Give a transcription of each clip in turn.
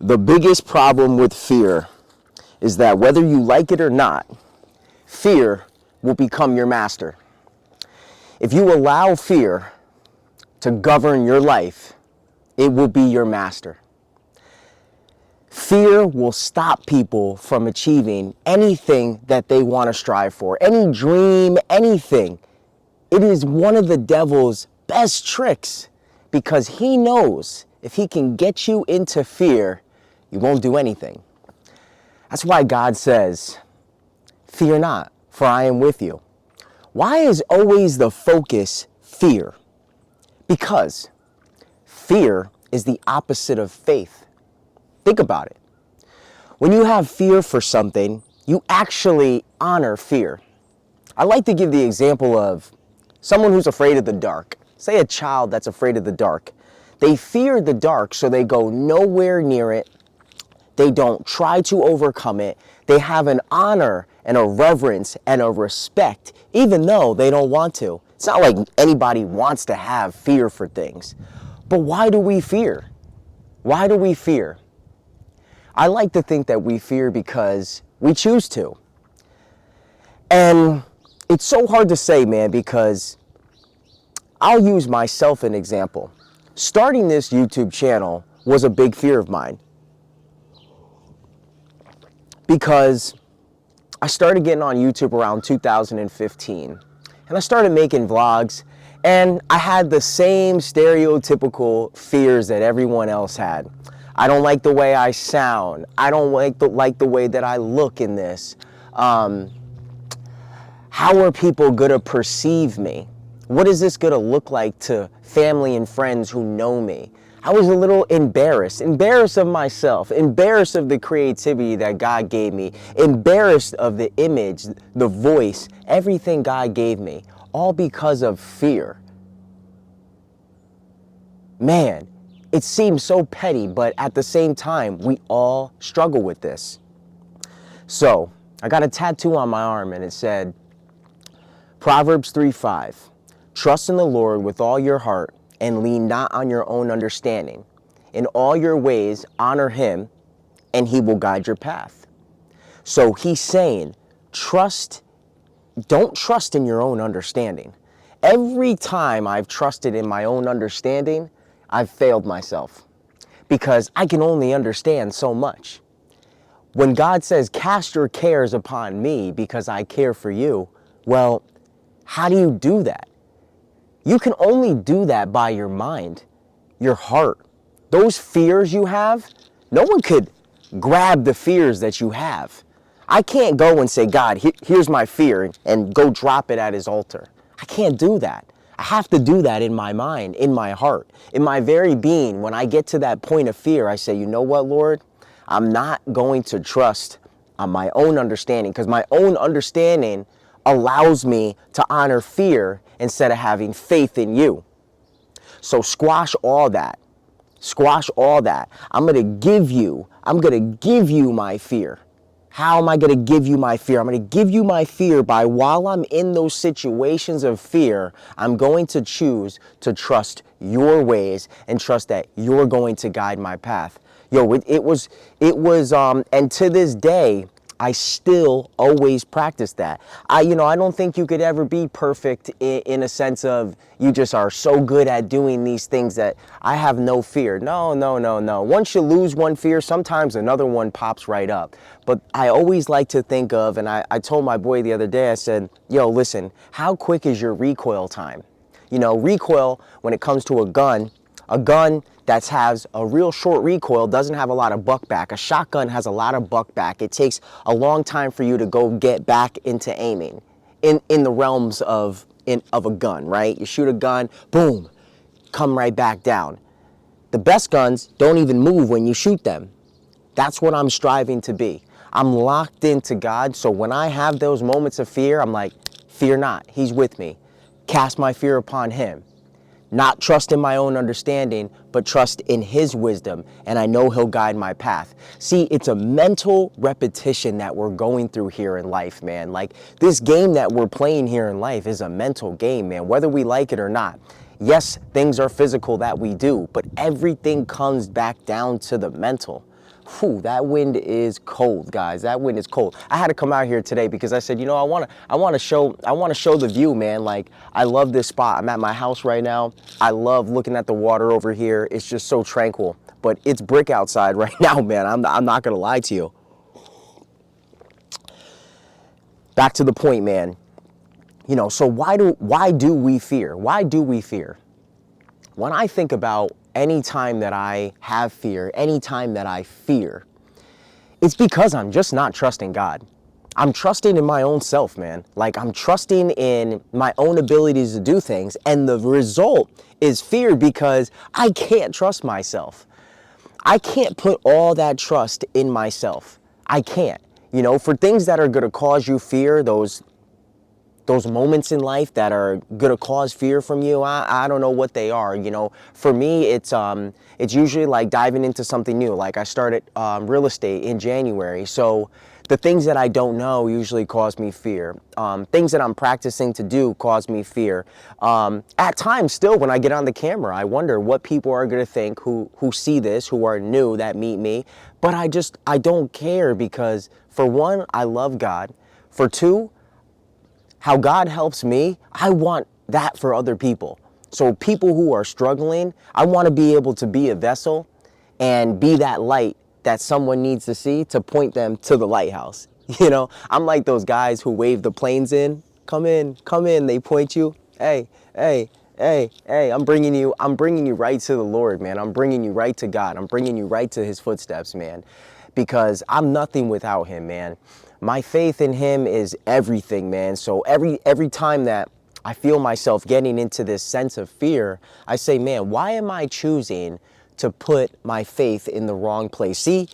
The biggest problem with fear is that whether you like it or not, fear will become your master. If you allow fear to govern your life, it will be your master. Fear will stop people from achieving anything that they want to strive for, any dream, anything. It is one of the devil's best tricks because he knows if he can get you into fear, you won't do anything. That's why God says, fear not, for I am with you. Why is always the focus fear? Because fear is the opposite of faith. Think about it. When you have fear for something, you actually honor fear. I like to give the example of someone who's afraid of the dark. Say a child that's afraid of the dark. They fear the dark, so they go nowhere near it. They don't try to overcome it. They have an honor and a reverence and a respect, even though they don't want to. It's not like anybody wants to have fear for things. But why do we fear? Why do we fear? I like to think that we fear because we choose to. And it's so hard to say, man, because I'll use myself as an example. Starting this YouTube channel was a big fear of mine. Because I started getting on YouTube around 2015. And I started making vlogs. And I had the same stereotypical fears that everyone else had. I don't like the way I sound. I don't like the way that I look in this. How are people going to perceive me? What is this going to look like to family and friends who know me? I was a little embarrassed of myself, embarrassed of the creativity that God gave me, embarrassed of the image, the voice, everything God gave me, all because of fear. Man, it seems so petty, but at the same time, we all struggle with this. So, I got a tattoo on my arm and it said, Proverbs 3:5, trust in the Lord with all your heart and lean not on your own understanding. In all your ways, honor him and he will guide your path. So he's saying, don't trust in your own understanding. Every time I've trusted in my own understanding, I've failed myself because I can only understand so much. When God says, cast your cares upon me because I care for you, well, how do you do that? You can only do that by your mind, your heart. Those fears you have, no one could grab the fears that you have. I can't go and say, God, here's my fear, and go drop it at his altar. I can't do that. I have to do that in my mind, in my heart, in my very being. When I get to that point of fear, I say, you know what, Lord? I'm not going to trust on my own understanding, because my own understanding allows me to honor fear instead of having faith in you. So squash all that. Squash all that. I'm going to give you my fear. How am I going to give you my fear? I'm going to give you my fear by, while I'm in those situations of fear, I'm going to choose to trust your ways and trust that you're going to guide my path. Yo, it was, and to this day, I still always practice that. I don't think you could ever be perfect in a sense of you just are so good at doing these things that I have no fear. No. Once you lose one fear, sometimes another one pops right up. But I always like to think of, and I told my boy the other day, I said, yo, listen, how quick is your recoil time? Recoil, when it comes to a gun that has a real short recoil doesn't have a lot of buck back. A shotgun has a lot of buck back. It takes a long time for you to go get back into aiming in the realms of a gun, right? You shoot a gun, boom, come right back down. The best guns don't even move when you shoot them. That's what I'm striving to be. I'm locked into God, so when I have those moments of fear, I'm like, fear not, he's with me. Cast my fear upon him. Not trust in my own understanding, but trust in his wisdom, and I know he'll guide my path. See, it's a mental repetition that we're going through here in life, man. Like, this game that we're playing here in life is a mental game, man, whether we like it or not. Yes, things are physical that we do, but everything comes back down to the mental. Whew, that wind is cold, guys. That wind is cold. I had to come out here today because I said, you know, I want to show the view, man. Like, I love this spot. I'm at my house right now. I love looking at the water over here. It's just so tranquil. But it's brick outside right now, man. I'm not gonna lie to you. Back to the point, man. You know, so why do we fear? Why do we fear? When I think about any time that I have fear, any time that I fear, it's because I'm just not trusting God. I'm trusting in my own self, man. Like, I'm trusting in my own abilities to do things. And the result is fear because I can't trust myself. I can't put all that trust in myself. I can't. You know, for things that are going to cause you fear, those moments in life that are going to cause fear from you, I don't know what they are. You know, for me, it's usually like diving into something new. Like, I started real estate in January. So the things that I don't know usually cause me fear. Things that I'm practicing to do cause me fear. At times still, when I get on the camera, I wonder what people are going to think who see this, who are new, that meet me. But I don't care because, for one, I love God. For two, how God helps me, I want that for other people. So people who are struggling, I want to be able to be a vessel and be that light that someone needs to see to point them to the lighthouse. You know, I'm like those guys who wave the planes in. Come in, come in. They point you. Hey, hey, hey, hey, I'm bringing you right to the Lord, man. I'm bringing you right to God. I'm bringing you right to his footsteps, man, because I'm nothing without him, man. My faith in him is everything, man. So every time that I feel myself getting into this sense of fear, I say, man, why am I choosing to put my faith in the wrong place? See,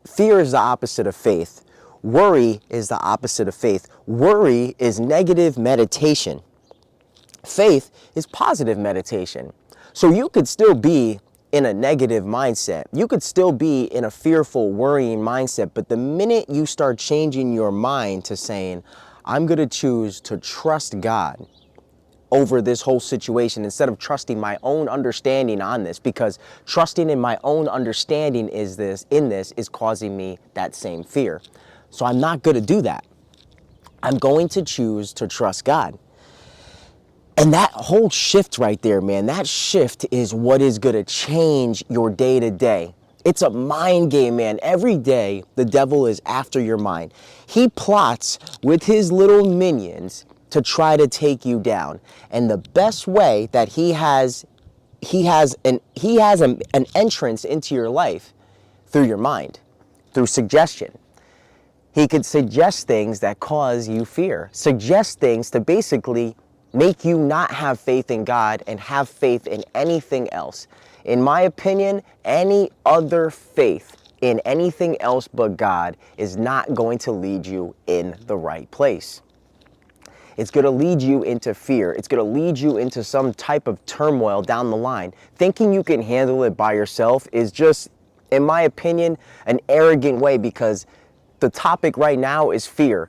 fear is the opposite of faith. Worry is the opposite of faith. Worry is negative meditation. Faith is positive meditation. So you could still be in a negative mindset. You could still be in a fearful, worrying mindset. But the minute you start changing your mind to saying, I'm going to choose to trust God over this whole situation instead of trusting my own understanding on this, because trusting in my own understanding is causing me that same fear. So I'm not going to do that. I'm going to choose to trust God. And that whole shift right there, man, that shift is what is going to change your day to day. It's a mind game, man. Every day, the devil is after your mind. He plots with his little minions to try to take you down. And the best way that he has an entrance into your life through your mind, through suggestion. He could suggest things that cause you fear, suggest things to basically make you not have faith in God and have faith in anything else. In my opinion, any other faith in anything else but God is not going to lead you in the right place. It's going to lead you into fear. It's going to lead you into some type of turmoil down the line. Thinking you can handle it by yourself is just, in my opinion, an arrogant way, because the topic right now is fear.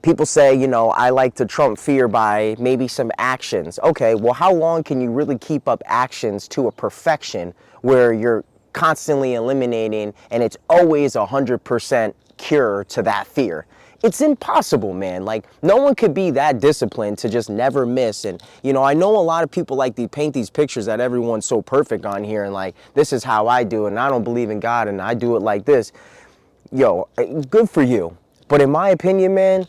People say, you know, I like to trump fear by maybe some actions. Okay, well, how long can you really keep up actions to a perfection where you're constantly eliminating and it's always 100% cure to that fear? It's impossible, man. Like, no one could be that disciplined to just never miss. And, you know, I know a lot of people like to paint these pictures that everyone's so perfect on here and like, this is how I do it and I don't believe in God and I do it like this. Yo, good for you. But in my opinion, man,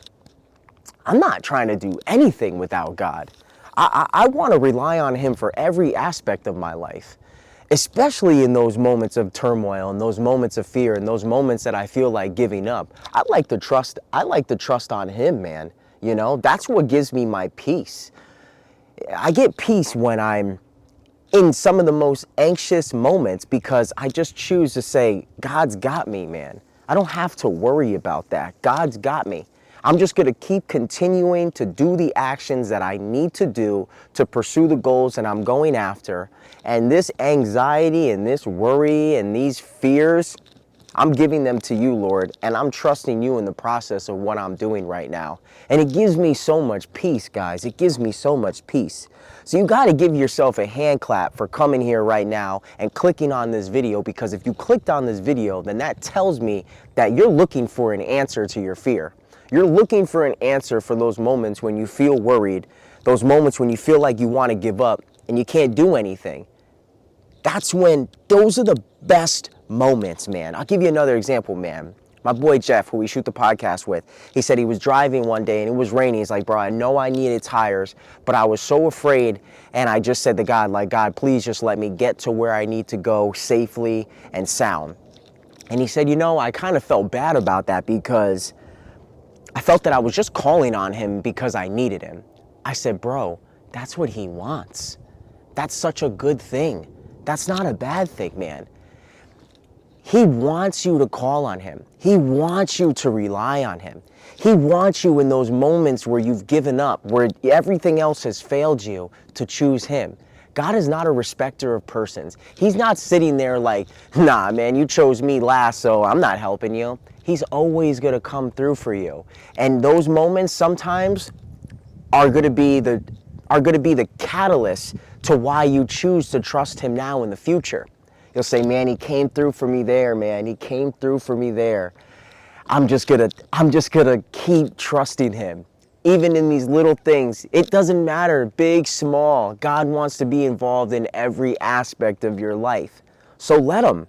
I'm not trying to do anything without God. I want to rely on him for every aspect of my life, especially in those moments of turmoil and those moments of fear and those moments that I feel like giving up. I like to trust on him, man. You know, that's what gives me my peace. I get peace when I'm in some of the most anxious moments because I just choose to say, God's got me, man. I don't have to worry about that. God's got me. I'm just going to keep continuing to do the actions that I need to do to pursue the goals that I'm going after. And this anxiety and this worry and these fears, I'm giving them to you, Lord, and I'm trusting you in the process of what I'm doing right now. And it gives me so much peace, guys. It gives me so much peace. So you got to give yourself a hand clap for coming here right now and clicking on this video, because if you clicked on this video, then that tells me that you're looking for an answer to your fear. You're looking for an answer for those moments when you feel worried, those moments when you feel like you want to give up and you can't do anything. Those are the best moments, man. I'll give you another example, man. My boy Jeff, who we shoot the podcast with, he said he was driving one day and it was raining. He's like, bro, I know I needed tires, but I was so afraid. And I just said to God, like, God, please just let me get to where I need to go safely and sound. And he said, I kind of felt bad about that because I felt that I was just calling on him because I needed him. I said, bro, that's what he wants. That's such a good thing. That's not a bad thing, man. He wants you to call on him. He wants you to rely on him. He wants you in those moments where you've given up, where everything else has failed you, to choose him. God is not a respecter of persons. He's not sitting there like, nah, man, you chose me last, so I'm not helping you. He's always going to come through for you. And those moments sometimes are going to be the catalyst to why you choose to trust him now in the future. You'll say, man, he came through for me there, man. He came through for me there. I'm just gonna keep trusting him. Even in these little things, it doesn't matter, big, small. God wants to be involved in every aspect of your life. So let him.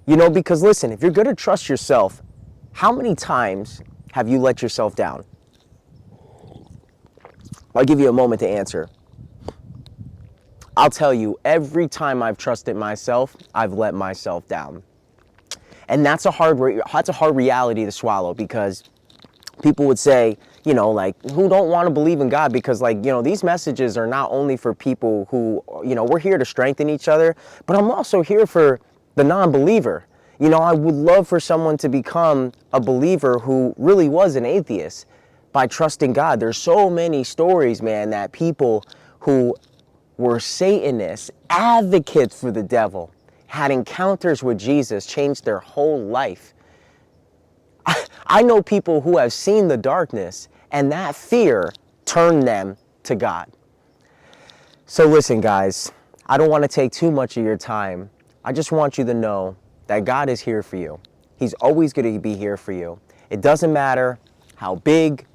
Because listen, if you're gonna trust yourself, how many times have you let yourself down? I'll give you a moment to answer. I'll tell you, every time I've trusted myself, I've let myself down. And that's a hard reality to swallow, because people would say, who don't want to believe in God, because these messages are not only for people who, we're here to strengthen each other, but I'm also here for the non-believer. I would love for someone to become a believer who really was an atheist by trusting God. There's so many stories, man, that people who were Satanists, advocates for the devil, had encounters with Jesus, changed their whole life. I know people who have seen the darkness, and that fear turned them to God. So listen, guys, I don't want to take too much of your time. I just want you to know that God is here for you. He's always going to be here for you. It doesn't matter how big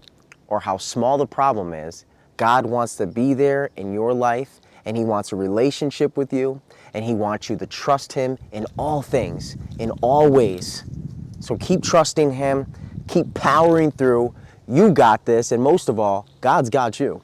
or how small the problem is. God wants to be there in your life, and he wants a relationship with you, and he wants you to trust him in all things, in all ways. So keep trusting him, keep powering through. You got this, and most of all, God's got you.